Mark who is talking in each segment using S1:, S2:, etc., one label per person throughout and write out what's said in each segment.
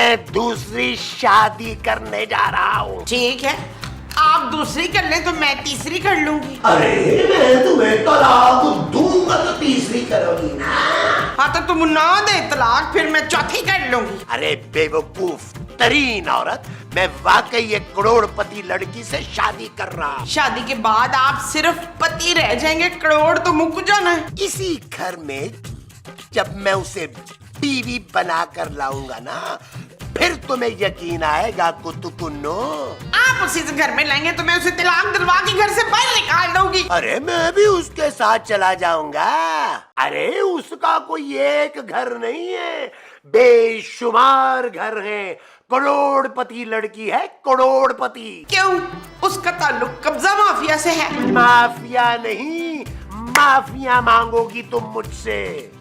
S1: मैं दूसरी शादी करने जा रहा हूँ।
S2: ठीक है, आप दूसरी कर लें तो मैं तीसरी कर लूंगी।
S1: अरे मैं तुम्हें तलाक दूंगा तो तीसरी करोगी ना।
S2: हाँ तो तुम ना दे तलाक, फिर मैं चौथी कर लूंगी।
S1: अरे बेवकूफ तरीन औरत, मैं वाकई एक करोड़पति लड़की से शादी कर रहा हूँ।
S2: शादी के बाद आप सिर्फ पति रह जाएंगे, करोड़ तो मुक जाना है।
S1: इसी घर में जब मैं उसे बीवी बना कर लाऊंगा ना, फिर तुम्हें यकीन आएगा कुतुकुन्नो।
S2: आप उसी से घर में लाएंगे तो मैं उसे तलाक दिलवा के घर से बाहर निकाल दूंगी।
S1: अरे मैं भी उसके साथ चला जाऊंगा। अरे उसका कोई एक घर नहीं है, बेशुमार घर है। करोड़पति लड़की है, करोड़पति।
S2: क्यों? उसका ताल्लुक कब्जा माफिया से है।
S1: माफिया नहीं, माफिया मांगोगी तुम मुझसे।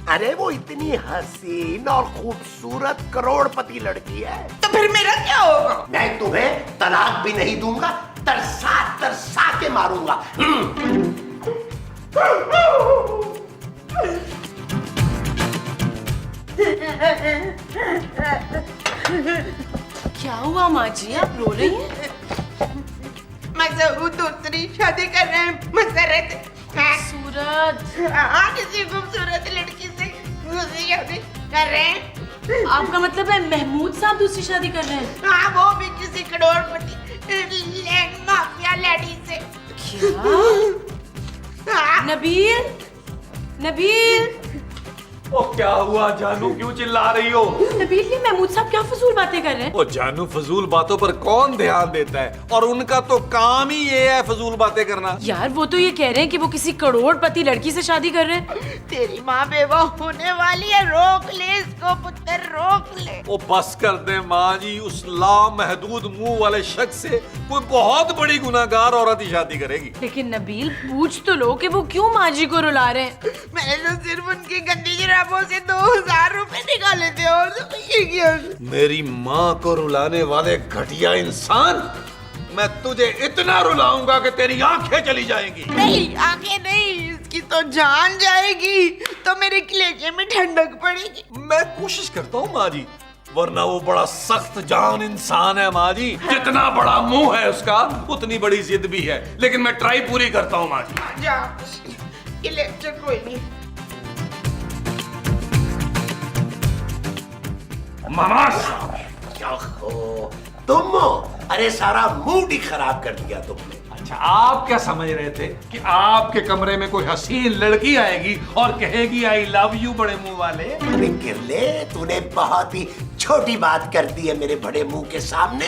S1: अरे वो इतनी हसीन और खूबसूरत करोड़पति लड़की है।
S2: तो फिर मेरा क्या होगा?
S1: मैं तुम्हें तलाक भी नहीं दूंगा, तरसा तरसा के मारूंगा।
S3: क्या हुआ माँ जी, आप रो रही हैं?
S2: मजहूर दूसरी शादी कर रहे हैं मसरत।
S3: सूरत,
S2: किसी खूबसूरत लड़की से दूसरी शादी कर रहे हैं।
S3: आपका मतलब है महमूद साहब दूसरी शादी कर रहे हैं?
S2: हाँ, वो भी किसी करोड़पति माफिया लेडी से।
S3: क्या? नबील, नबील,
S4: ओ क्या हुआ जानू, क्यों चिल्ला रही हो?
S3: नबील, ये महमूद साहब क्या फजूल बातें कर रहे हैं?
S4: ओ जानू, फजूल बातों पर कौन ध्यान देता है, और उनका तो काम ही ये है फजूल बातें करना।
S3: यार वो तो ये कह रहे हैं कि वो किसी करोड़पति लड़की से शादी कर रहे हैं।
S2: तेरी माँ बेवा होने वाली है, रोक ले इसको पुत्र, रोक ले।
S4: ओ बस कर दे माँ जी, उस लामहदूद मुंह वाले शख्स से कोई बहुत बड़ी गुनाहगार औरत ही शादी करेगी।
S3: लेकिन नबील, पूछ तो लो कि वो क्यों माँ जी को रुला रहे हैं।
S2: मैंने तो सिर्फ उनकी गंदी जराबों से 2000 रुपए निकाले थे, और तो ये क्या?
S4: मेरी माँ को रुलाने वाले घटिया इंसान, मैं तुझे इतना रुलाऊंगा कि तेरी आंखें चली जाएंगी।
S2: नहीं, आंखें नहीं, इसकी तो जान जाएगी, तो मेरे कलेजे में ठंडक पड़ेगी।
S4: मैं कोशिश करता हूँ माँ जी, वरना वो बड़ा सख्त जान इंसान है माँ जी। जितना बड़ा मुंह है उसका, उतनी बड़ी जिद भी है, लेकिन मैं ट्राई पूरी करता हूँ माँ जी।
S2: जा, कलेजे कोई नहीं।
S4: मामास,
S1: तुम हो? अरे सारा मूड ही खराब कर दिया तुमने।
S4: अच्छा आप क्या समझ रहे थे कि आपके कमरे में कोई हसीन लड़की आएगी और कहेगी आई लव यू बड़े मुंह वाले?
S1: अरे किरले, तूने बहुत ही छोटी बात कर दी है मेरे बड़े मुंह के सामने।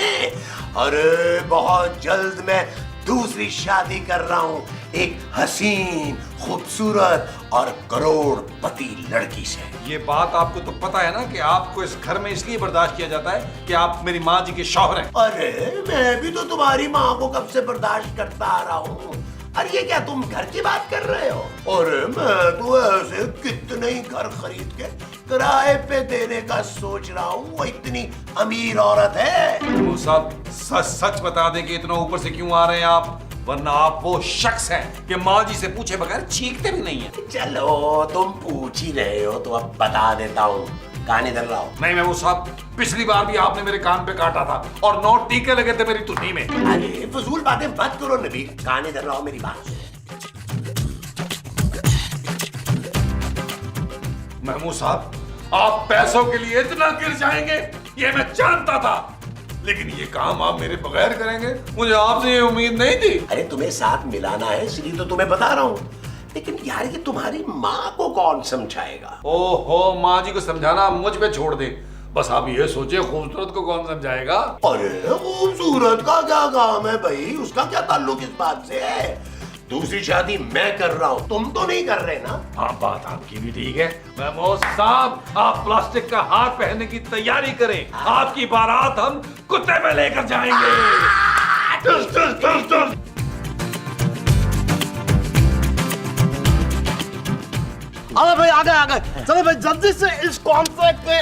S1: अरे बहुत जल्द मैं दूसरी शादी कर रहा हूँ, एक हसीन, खूबसूरत और करोड़पति लड़की से।
S4: ये बात आपको तो पता है ना कि आपको इस घर में इसलिए बर्दाश्त किया जाता है कि आप मेरी माँ जी के शौहर हैं।
S1: अरे मैं भी तो तुम्हारी माँ को कब से बर्दाश्त करता आ रहा हूँ। अरे ये क्या तुम घर की बात कर रहे हो? अरे मैं तो ऐसे कितने ही घर खरीद के किराए पे देने का सोच रहा हूँ, वो इतनी अमीर औरत है।
S4: वो साहब सच सच बता दें कि इतना ऊपर से क्यों आ रहे हैं आप, वरना आप वो शख्स हैं कि माँ जी से पूछे बगैर चीखते भी नहीं है।
S1: चलो तुम पूछ ही रहे हो तो अब बता देता हूँ, कान इधर लाओ।
S4: नहीं मैं वो साहब, पिछली बार भी आपने मेरे कान पे काटा था और 9 टीके लगे थे मेरी तुरनी में।
S1: अरे फजूल बातें मत करो नबील, कान इधर लाओ मेरी बात।
S4: महमूद साहब, आप पैसों के लिए इतना गिर जाएंगे ये मैं जानता था, लेकिन ये काम आप मेरे बगैर करेंगे, मुझे आपसे ये उम्मीद नहीं थी।
S1: अरे तुम्हें साथ मिलाना है इसलिए तो तुम्हें बता रहा हूँ, लेकिन यार ये तुम्हारी माँ को कौन समझाएगा?
S4: ओहो, माँ जी को समझाना मुझ पे छोड़ दे, बस आप ये सोचिए खूबसूरत को कौन समझाएगा।
S1: अरे खूबसूरत का क्या काम है भाई, उसका क्या ताल्लुक इस बात से है? दूसरी शादी मैं कर रहा हूँ, तुम तो नहीं कर रहे ना।
S4: हाँ बात आपकी भी ठीक है। महमूद साहब, आप प्लास्टिक का हार पहनने की तैयारी करें, आपकी बारात हम कुत्ते पे लेकर जाएंगे। टस, टस, टस, टस।
S5: अरे भाई आ गए चलो भाई जल्दी से इस कॉन्ट्रैक्ट पे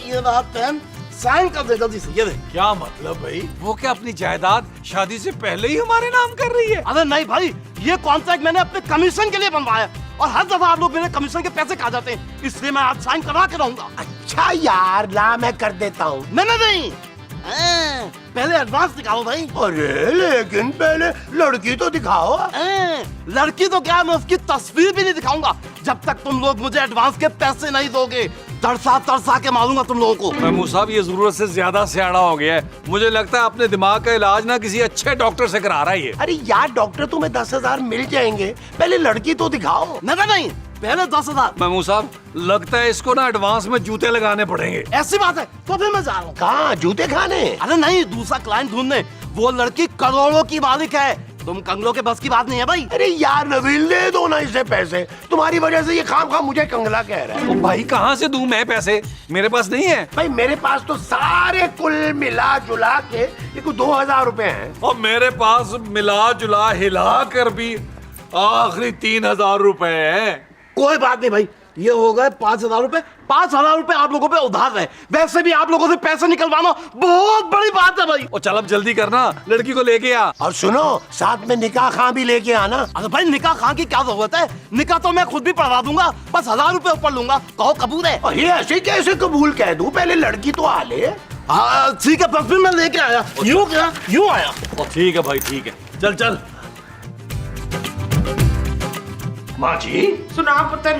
S5: ये रहा पेन, साइन कर दे जल्दी से। ये दे।
S4: क्या मतलब भाई, वो क्या अपनी जायदाद शादी से पहले ही हमारे नाम कर रही है?
S5: अरे नहीं भाई, ये कॉन्ट्रैक्ट मैंने अपने कमीशन के लिए बनवाया, और हर दफा आप लोग मेरे कमीशन के पैसे खा जाते हैं, इसलिए मैं आज साइन करवा के रहूंगा।
S1: अच्छा यार, ला मैं कर देता हूँ।
S5: नहीं, पहले एडवांस दिखाओ भाई।
S1: अरे लेकिन पहले लड़की तो दिखाओ।
S5: लड़की तो क्या, मैं उसकी तस्वीर भी नहीं दिखाऊंगा जब तक तुम लोग मुझे एडवांस के पैसे नहीं दोगे। तरसा तरसा के मारूंगा तुम लोगों को।
S4: महमूद साहब, ये जरूरत से ज्यादा सियाना हो गया है। मुझे लगता है अपने दिमाग का इलाज ना किसी अच्छे डॉक्टर से करा रहा है ये।
S1: अरे यार डॉक्टर, तुम्हें 10,000 मिल जाएंगे, पहले लड़की तो दिखाओ।
S5: नहीं, पहले 10,000।
S4: महमूद साहब, लगता है इसको ना एडवांस में जूते लगाने पड़ेंगे।
S5: ऐसी बात है तो फिर मैं जा रहा हूँ।
S1: कहाँ, जूते खाने?
S5: अरे नहीं, दूसरा क्लाइंट ढूंढने। वो लड़की करोड़ों की मालिक है, तुम कंगलों के बस की बात नहीं है भाई।
S1: अरे यार नबील, दे दो ना इसे पैसे। तुम्हारी वजह से ये खाम मुझे कंगला कह रहा है।
S4: तो भाई कहाँ से दूं मैं पैसे, मेरे पास नहीं है।
S1: भाई मेरे पास तो सारे कुल मिला जुला के ये कुछ 2,000 रुपए हैं।
S4: और मेरे पास मिला जुला हिला कर भी आखिरी 3,000 रुपए है।
S5: कोई बात नहीं भाई, ये हो गए 5,000 रुपए। 5,000 रुपए आप लोगों पे उधार रहे। वैसे भी आप लोगों से पैसे निकलवाना बहुत बड़ी बात है भाई।
S4: और चल अब जल्दी करना, लड़की को लेके आ।
S1: और सुनो, साथ में निकाह खां भी लेके आना।
S5: अरे भाई, निकाह खां की क्या जरूरत है? निकाह तो मैं खुद भी पढ़वा दूंगा, बस 1,000 रुपए ऊपर लूंगा। कहो कबूल है?
S1: और ये ऐसे कैसे कबूल कह दूं? पहले लड़की तो आ ले।
S5: हाँ ठीक है, बस फिर मैं लेके आया। यूं क्या, यूं आया।
S4: ठीक है भाई, ठीक है, चल चल।
S1: माँ जी,
S2: सुना पुत्र,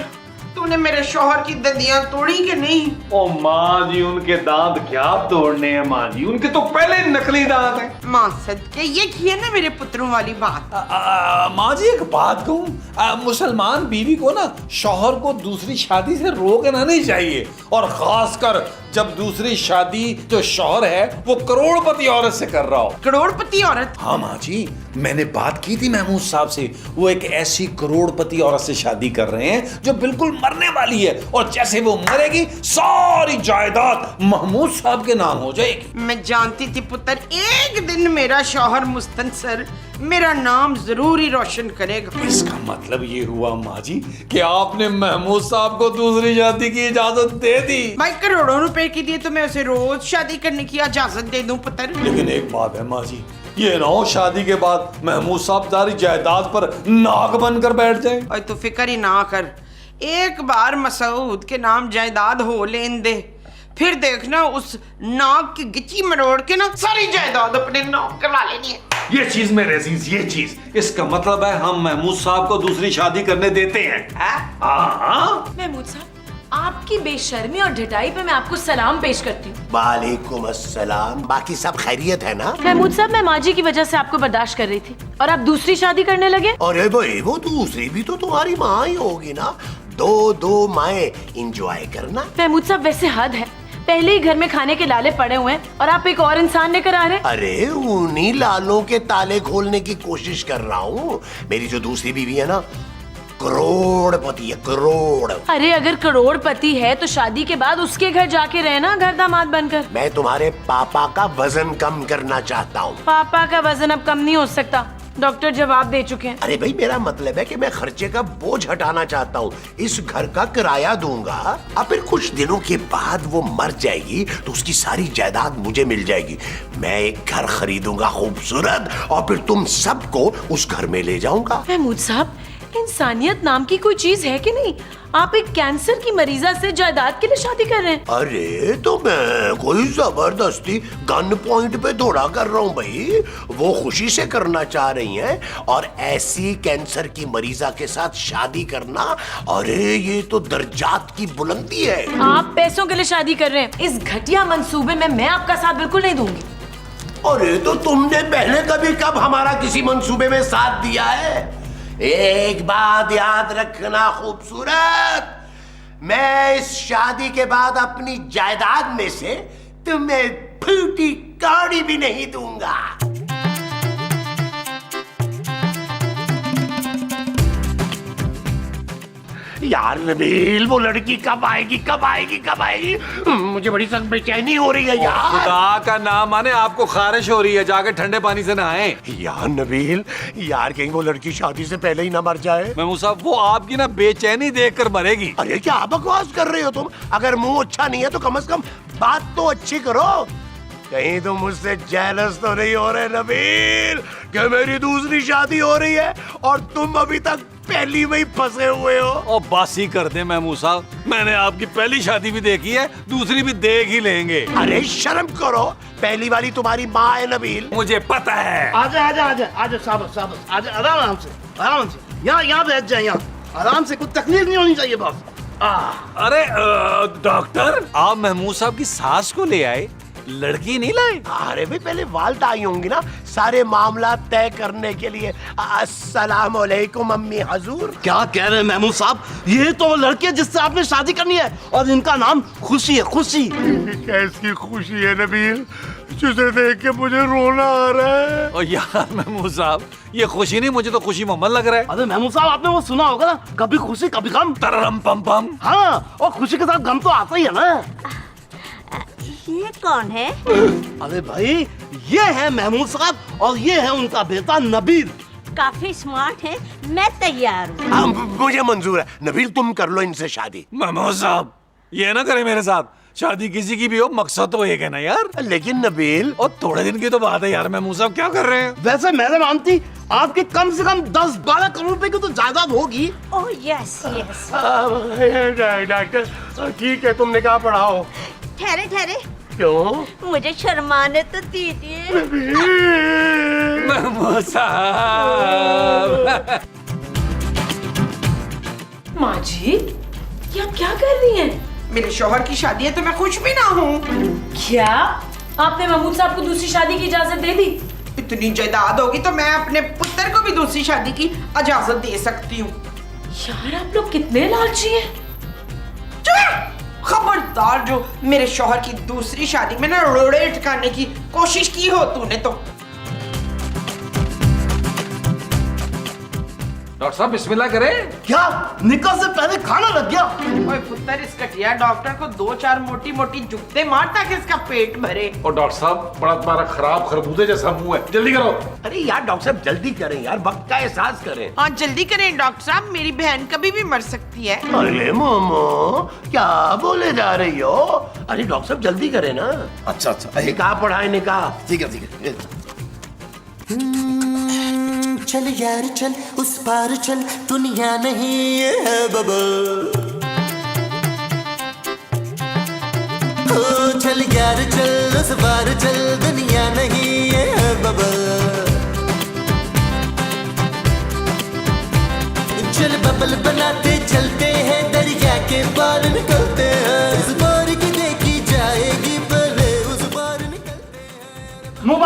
S2: तूने मेरे शौहर की दंदियां तोड़ी कि नहीं?
S4: ओ माँ जी, उनके दांत क्या तोड़ने हैं माँ जी, उनके तो पहले नकली दांत हैं।
S2: माँ सदके, ये की है ना मेरे पुत्रों वाली बात।
S6: माँ जी एक बात कहूँ, मुसलमान बीवी को ना शौहर को दूसरी शादी से रोकना नहीं चाहिए, और खासकर जब दूसरी शादी जो शौहर है वो करोड़पति औरत से कर रहा हो।
S2: करोड़पति औरत?
S6: हाँ माँ जी, मैंने बात की थी महमूद साहब से, वो एक ऐसी करोड़पति औरत से शादी कर रहे हैं जो बिल्कुल मरने वाली है, और जैसे वो मरेगी सारी जायदाद महमूद साहब के नाम हो जाएगी।
S2: मैं जानती थी पुत्र, एक दिन मेरा शौहर मुस्तनसर मेरा नाम जरूर ही रोशन करेगा।
S6: इसका मतलब ये हुआ माँ जी कि आपने महमूद साहब को दूसरी शादी की इजाजत दे दी।
S2: भाई करोड़ों रुपए के लिए तो मैं उसे रोज शादी करने की इजाजत दे दूं पुत्र।
S6: लेकिन एक बात है माँ जी, ये ना हो शादी के बाद महमूद साहब सारी जायदाद पर नाग बनकर बैठ जाए।
S2: और तू फिक्र ही ना कर, एक बार मसूद के नाम जायदाद हो लेन दे, फिर देखना उस नाग की गिच्ची मरोड़ के ना सारी जायदाद अपने नाम करवा लेनी है।
S4: ये चीज मेरे अजीज, ये चीज, इसका मतलब है हम महमूद साहब को दूसरी शादी करने देते हैं। हाँ।
S3: महमूद साहब, आपकी बेशर्मी और ढिठाई पे मैं आपको सलाम पेश करती हूँ।
S1: वालेकुम अस्सलाम। बाकी सब खैरियत है ना?
S3: महमूद साहब, मैं माँ जी की वजह से आपको बर्दाश्त कर रही थी और आप दूसरी शादी करने लगे।
S1: अरे भाई, वो दूसरी भी तो तुम्हारी माँ ही होगी ना। दो माएं इंजॉय करना।
S3: महमूद साहब, वैसे हद है, पहले ही घर में खाने के लाले पड़े हुए हैं और आप एक और इंसान लेकर आ रहे हैं।
S1: अरे उन्हीं लालों के ताले खोलने की कोशिश कर रहा हूँ। मेरी जो दूसरी बीवी है ना, करोड़पति है, करोड़।
S3: अरे अगर करोड़पति है तो शादी के बाद उसके घर जाके रहना, घर दामाद बनकर।
S1: मैं तुम्हारे पापा का वजन कम करना चाहता हूँ।
S3: पापा का वजन अब कम नहीं हो सकता, डॉक्टर जवाब दे चुके हैं।
S1: अरे भाई, मेरा मतलब है कि मैं खर्चे का बोझ हटाना चाहता हूँ। इस घर का किराया दूंगा, और फिर कुछ दिनों के बाद वो मर जाएगी तो उसकी सारी जायदाद मुझे मिल जाएगी। मैं एक घर खरीदूंगा खूबसूरत, और फिर तुम सबको उस घर में ले जाऊंगा।
S3: महमूद साहब, इंसानियत नाम की कोई चीज है कि नहीं? आप एक कैंसर की मरीजा से जायदाद के लिए शादी कर रहे हैं।
S1: अरे तो मैं कोई जबरदस्ती गन पॉइंट पे थोड़ा कर रहा हूँ भाई। वो खुशी से करना चाह रही हैं, और ऐसी कैंसर की मरीजा के साथ शादी करना, अरे ये तो दर्जात की बुलंदी है।
S3: आप पैसों के लिए शादी कर रहे हैं, इस घटिया मंसूबे में मैं आपका साथ बिल्कुल नहीं दूंगी।
S1: अरे तो तुमने पहले कभी कब हमारा किसी मंसूबे में साथ दिया है? एक बात याद रखना खूबसूरत, मैं इस शादी के बाद अपनी जायदाद में से तुम्हें फूटी कौड़ी भी नहीं दूंगा। यार नबील, वो लड़की कब आएगी, कब आएगी, कब आएगी? मुझे बड़ी सख्त बेचैनी हो रही है यार।
S4: खुदा का नाम माने आपको खारिश हो रही है, जाके ठंडे पानी से नहाएं।
S1: यार नबील, यार कहीं वो लड़की शादी से पहले ही ना मर जाए।
S4: महमूद साहब, वो आपकी ना बेचैनी देखकर मरेगी।
S1: अरे क्या बकवास कर रहे हो तुम? अगर मुंह अच्छा नहीं है तो कम से कम बात तो अच्छी करो। कहीं तुम मुझसे जेलस तो नहीं हो रहे नबील कि मेरी दूसरी शादी हो रही है और तुम अभी तक पहली में ही फंसे हुए हो।
S4: और बस ही कर दे महमूद साहब, मैंने आपकी पहली शादी भी देखी है, दूसरी भी देख ही लेंगे।
S1: अरे शर्म करो, पहली वाली तुम्हारी माँ है नबील।
S4: मुझे पता है।
S5: आजा आजा आजा आजा, शाबाश शाबाश, आजा आराम से आराम से, यहाँ बैठ जाए, यहाँ आराम से, कुछ तकलीफ नहीं होनी चाहिए बस।
S4: अरे डॉक्टर, आप महमूद साहब की सास को ले आए, लड़की नहीं लाए?
S1: अरे भाई पहले वालदा आई होंगी ना सारे मामला तय करने के लिए। अस्सलाम वालेकुम अम्मी हजूर।
S5: क्या कह रहे हैं महमूद साहब, ये तो वो लड़की है जिससे आपने शादी करनी है और इनका नाम खुशी है। खुशी
S1: कैसी खुशी है नबील, जिसे देख के मुझे रोना आ रहा है।
S4: और यार महमूद साहब, ये खुशी नहीं, मुझे तो खुशी मोहम्मद लग रहा है।
S5: अरे महमूद साहब, आपने वो सुना होगा ना, कभी खुशी कभी गम।
S4: तररम पम पम।
S5: हाँ, और खुशी के साथ गम तो आता ही है ना।
S7: ये कौन है?
S5: अरे भाई, ये है महमूद साहब और ये है उनका बेटा नबील।
S7: काफी स्मार्ट है, मैं तैयार हूँ।
S1: मुझे मंजूर है नबील, तुम कर लो इनसे शादी।
S4: महमूद साहब, ये ना करे मेरे साथ, शादी किसी की भी हो, मकसद तो एक है ना यार।
S1: लेकिन नबील,
S4: और थोड़े दिन की तो बात है यार। महमूद साहब क्या कर रहे हैं?
S5: वैसे मैंने मानती आपकी कम से कम 10-12 करोड़ रुपए की तो जायदाद होगी।
S7: Oh yes yes.
S1: डॉक्टर ठीक है, तुमने कहा पढ़ाओ।
S7: ठहरे ठहरे,
S1: क्यों?
S7: मुझे शर्माने तो दीजिए।
S4: महमूद साहब।
S3: माँ जी, ये आप क्या कर रही हैं?
S2: मेरे शौहर की शादी है तो मैं खुश भी ना हूँ।
S3: क्या आपने महमूद साहब को दूसरी शादी की इजाजत दे दी?
S2: इतनी जायदाद होगी तो मैं अपने पुत्र को भी दूसरी शादी की इजाजत दे सकती हूँ।
S3: यार आप लोग कितने लालची हैं।
S2: खबरदार, जो मेरे शौहर की दूसरी शादी में ना रोड़े ठिकाने की कोशिश की हो तूने तो।
S4: डॉक्टर साहब बिस्मिल्लाह करें।
S5: क्या निकाह से पहले खाना लग गया?
S2: ओए पुत्र, इस कटिया डॉक्टर को 2-4 मोटी मोटी जुगते मार ताकि इसका पेट भरे।
S4: और डॉक्टर साहब, बड़ा तुम्हारा खराब खरबूजे जैसा मुंह है, जल्दी करो।
S1: अरे यार डॉक्टर साहब जल्दी करें यार, वक्त का एहसास करें।
S2: हाँ जल्दी करें डॉक्टर साहब, मेरी बहन कभी भी मर सकती है।
S1: अरे मोमो, क्या बोले जा रही हो? अरे डॉक्टर साहब जल्दी करें ना।
S5: अच्छा अच्छा,
S1: निकाह पढ़ाए निकाह।
S5: ठीक है ठीक है।
S8: चल यार चल, उस पार चल, दुनिया नहीं ये है बबल। ओ चल यार चल, उस पार चल, दुनिया नहीं ये है बबल। चल बबल बनाते चलते हैं, दरिया के पार निकलते हैं। उस पार की देखी जाएगी, पहले उस पार निकलते हैं।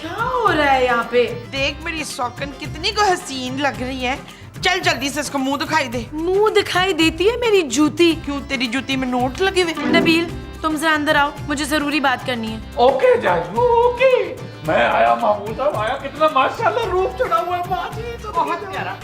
S2: क्या हो रहा है यहाँ पे? देख मेरी सौकन कितनी को हसीन लग रही है। चल जल्दी से इसको मुंह दिखाई दे।
S3: मुंह दिखाई देती है मेरी जूती।
S2: क्यों, तेरी जूती में नोट लगे हुए?
S3: नबील, तुम जरा अंदर आओ, मुझे जरूरी बात करनी है।
S4: Okay Jaju, okay. मैं आया, महमूद साहब आया, कितना माशाल्लाह रूप चढ़ा हुआ है माँ जी, तो बहुत प्यारा।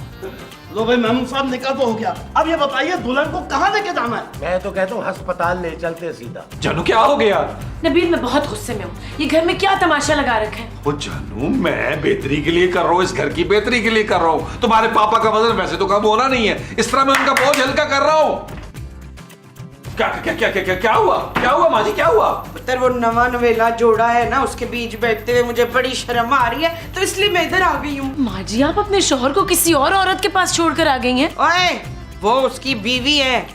S5: लो भाई, महमूद साहब निकाह तो हो गया, अब ये बताइए दुल्हन को कहाँ लेके जाना है?
S1: मैं तो कहता हूँ अस्पताल ले चलते सीधा।
S4: जानू क्या हो गया?
S3: नबील, मैं बहुत गुस्से में हूँ। ये घर में क्या तमाशा लगा रखा है?
S4: वो जानू, मैं बेहतरी के लिए कर रहा हूँ, इस घर की बेहतरी के लिए कर रहा हूँ। तुम्हारे पापा का वजन वैसे तो कम होना नहीं है, इस तरह मैं उनका बोझ हल्का कर रहा हूँ। क्या क्या क्या क्या क्या क्या हुआ? क्या हुआ माँ जी, क्या हुआ?
S2: पुत्र, वो नवा नवेला जोड़ा है ना, उसके बीच बैठते हुए मुझे बड़ी शर्म आ रही है, तो इसलिए मैं इधर आ गई हूँ।
S3: माँ जी, आप अपने शौहर को किसी और औरत के पास छोड़कर आ गई हैं।
S2: ओए, वो उसकी बीवी है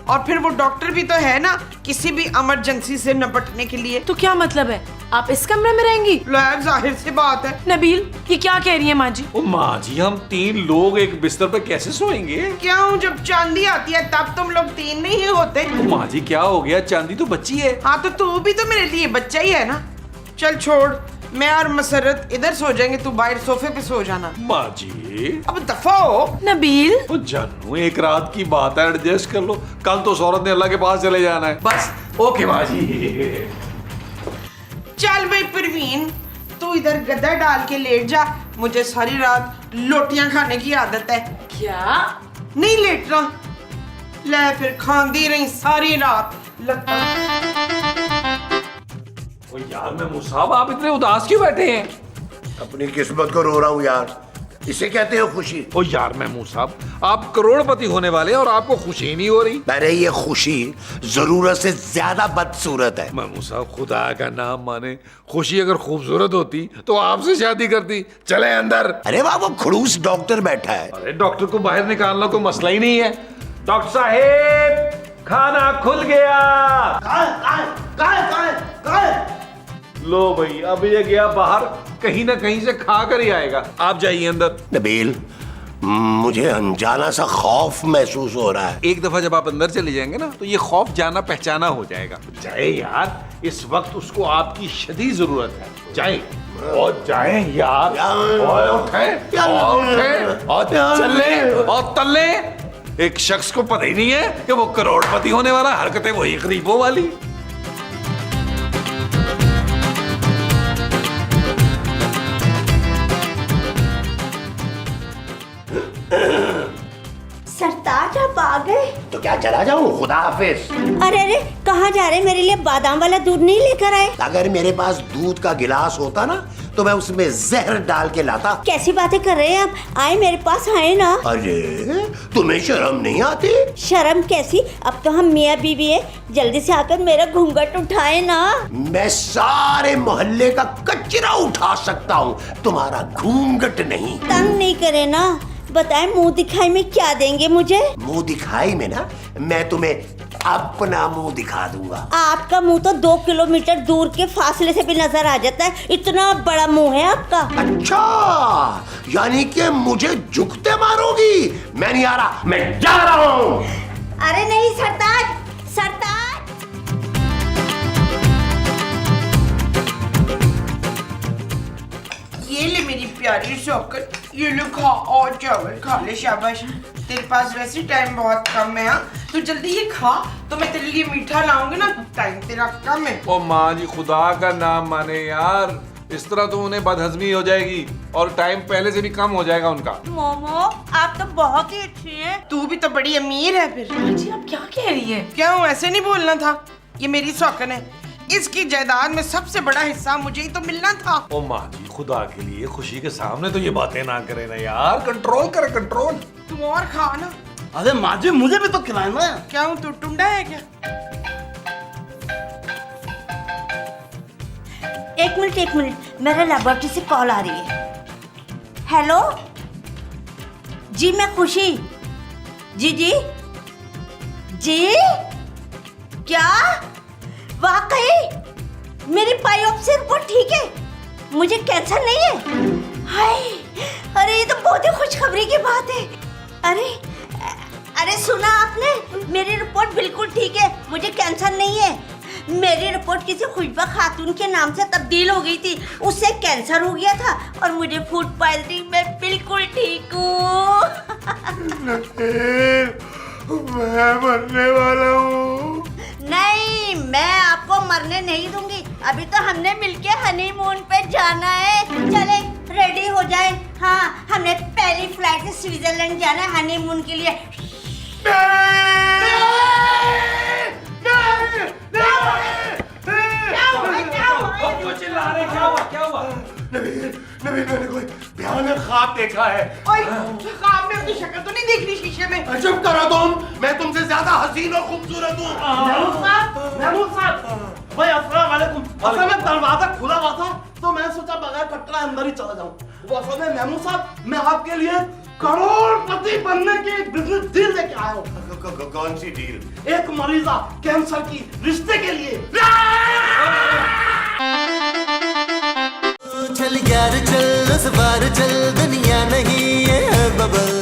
S2: और फिर वो डॉक्टर भी तो है ना, किसी भी इमरजेंसी से निपटने के लिए।
S3: तो क्या मतलब है, आप इस कमरे में रहेंगी?
S2: जाहिर सी बात है।
S3: नबील, ये क्या कह रही है माँ जी?
S4: ओ माँ जी, हम 3 लोग एक बिस्तर पे कैसे सोएंगे?
S2: क्यों, जब चांदी आती है तब तुम लोग 3 नहीं होते?
S4: ओ माँ जी, क्या हो गया? चांदी तो बच्ची है।
S2: हाँ तो तू भी तो मेरे लिए बच्चा ही है ना। चल छोड़, मैं और मसरत इधर सो जाएंगे, तू बाहर सोफे पे सो जाना।
S4: माँ जी,
S2: अब दफा हो।
S3: नबील,
S4: ओ जानू, एक रात की बात है, एडजस्ट कर लो। कल तो औरत ने अल्लाह के पास चले जाना है। बस ओके माँ जी।
S2: चल भाई परवीन, तू इधर गद्दा डाल के लेट जा, मुझे सारी रात लोटियां खाने की आदत है।
S3: क्या?
S2: नहीं लेटना, ले फिर खांदी रही सारी रात लगता।
S4: ओ यार महमूद साहब, आप इतने उदास क्यों बैठे हैं?
S1: अपनी किस्मत को रो रहा हूँ यार। इसे कहते हो खुशी?
S6: ओ यार महमूद साहब, आप करोड़पति होने वाले हैं और आपको खुशी ही नहीं हो रही।
S1: अरे ये खुशी जरूरत से ज्यादा बदसूरत है।
S6: महमूद साहब, खुदा का नाम माने, खुशी अगर खूबसूरत होती तो आपसे शादी करती। चले अंदर।
S1: अरे वाह, वो खड़ूस डॉक्टर बैठा है।
S6: अरे डॉक्टर को बाहर निकालना कोई मसला ही नहीं है। डॉक्टर साहेब, खाना खुल गया। लो भाई, अब ये गया बाहर, कहीं ना कहीं से खा कर ही आएगा। आप जाइए अंदर।
S1: नबील, मुझे अनजाना सा खौफ महसूस हो रहा है।
S6: एक दफा जब आप अंदर चले जाएंगे ना तो ये खौफ जाना पहचाना हो जाएगा। जाए यार, इस वक्त उसको आपकी शदीद जरूरत है। जाए और जाए यार, और उठे और चले और तले। एक शख्स को पता ही नहीं है कि वो करोड़पति होने वाला, हरकतें वही गरीबों वाली।
S7: सरताज आप आ गए?
S1: तो क्या चला जाऊं? खुदा हाफिज।
S7: अरे अरे, कहाँ जा रहे? मेरे लिए बादाम वाला दूध नहीं लेकर आए?
S1: अगर मेरे पास दूध का गिलास होता ना तो मैं उसमें जहर डाल के लाता।
S7: कैसी बातें कर रहे हैं आप? आए मेरे पास, आए ना।
S1: अरे तुम्हें शर्म नहीं आती?
S7: शर्म कैसी? अब तो हम मियाँ बीवी है। जल्दी से आकर मेरा घूंघट उठाए ना।
S1: मैं सारे मोहल्ले का कचरा उठा सकता हूँ, तुम्हारा घूंघट नहीं।
S7: तंग नहीं करे ना। बताए, मुंह दिखाई में क्या देंगे मुझे?
S1: मुंह दिखाई में ना, मैं तुम्हें अपना मुंह दिखा दूंगा।
S7: आपका मुंह तो 2 किलोमीटर दूर के फासले से भी नजर आ जाता है, इतना बड़ा मुंह है आपका।
S1: अच्छा, यानी कि मुझे झुकते मारोगी? मैं नहीं आ रहा, मैं जा रहा हूँ।
S7: अरे नहीं सरताज, सरताज।
S2: ये ले मेरी प्यारी शौकत, ये लो खा और चावल खा ले। शाबाश, तेरे पास वैसे टाइम बहुत कम है। हाँ, तू जल्दी ये खा, तो मैं तेरे लिए मीठा लाऊंगी ना। टाइम तेरा कम है।
S6: ओ माँ जी, खुदा का नाम माने यार, इस तरह तो उन्हें बदहजमी हो जाएगी और टाइम पहले से भी कम हो जाएगा उनका।
S7: मोमो, आप तो बहुत ही अच्छी हैं।
S2: तू भी तो बड़ी अमीर है फिर।
S3: जी आप क्या कह रही है?
S2: क्यों, ऐसे नहीं बोलना था। ये मेरी सौकन है, इसकी जायदाद में सबसे बड़ा हिस्सा मुझे ही तो मिलना था।
S6: ओ माँ जी, खुदा के लिए खुशी के सामने तो ये बातें ना करें ना यार। कंट्रोल करे, कंट्रोल।
S2: तू और खा ना।
S5: अरे माँ जी, मुझे भी तो खिलाए ना।
S2: क्या हूँ, तू टुंडा है क्या?
S7: एक मिनट, मेरे लेबोरेटरी से कॉल आ रही है। हेलो जी, मैं खुशी। जी जी जी, क्या वाकई मेरी बायोप्सी रिपोर्ट ठीक है? मुझे कैंसर नहीं है? हाय, अरे ये तो बहुत ही खुशखबरी की बात है। अरे सुना आपने? मेरी रिपोर्ट बिल्कुल ठीक है, मुझे कैंसर नहीं है। मेरी रिपोर्ट किसी खुशबा खातून के नाम से तब्दील हो गई थी, उससे कैंसर हो गया था और मुझे फूड पॉइजनिंग में बिल्कुल ठीक हूँ।
S1: मैं मरने वाला हूँ।
S7: नहीं, मैं आपको मरने नहीं दूंगी। अभी तो हमने मिलके हनीमून पे जाना है। चले रेडी हो जाए। हाँ, हमने पहली फ्लाइट से स्विट्जरलैंड जाना है हनीमून के लिए।
S1: नबील, मैंने कोई भयानक ख्वाब देखा है।
S2: ओए, ख्वाब में अपनी शक्ल तो नहीं देख रही शीशे में?
S1: चुप करो तुम, मैं तुमसे ज्यादा हसीन और खूबसूरत हूँ।
S5: महमूद साहब, भाई अस्सलाम वालेकुम। असल में दरवाजा खुला हुआ था तो मैं सोचा बगैर खटखटाए अंदर ही चला जाऊं। वो असल में महमूद साहब, मैं आपके लिए करोड़पति बनने की एक बिजनेस डील लेके आया हूँ।
S1: कौन सी डील?
S5: एक मरीजा कैंसर की रिश्ते के लिए।
S8: चल यार चल, उस बार चल, दुनिया नहीं है बबल।